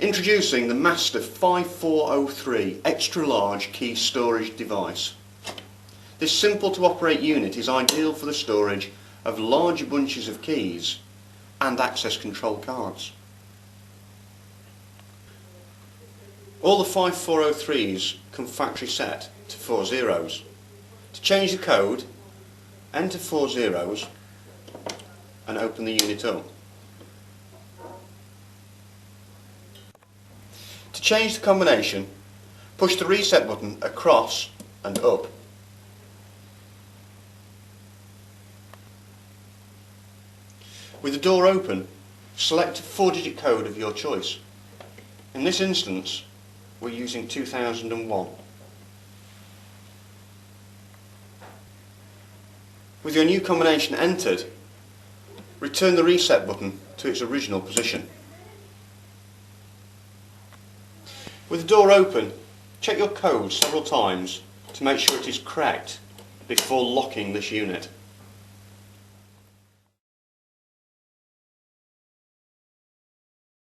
Introducing the Master 5403 extra large key storage device. This simple to operate unit is ideal for the storage of larger bunches of keys and access control cards. All the 5403s come factory set to 4 zeros. To change the code, enter 4 zeros and open the unit up. To change the combination, push the reset button across and up. With the door open, select a 4-digit code of your choice. In this instance, we're using 2001. With your new combination entered, return the reset button to its original position. With the door open, check your code several times to make sure it is correct before locking this unit.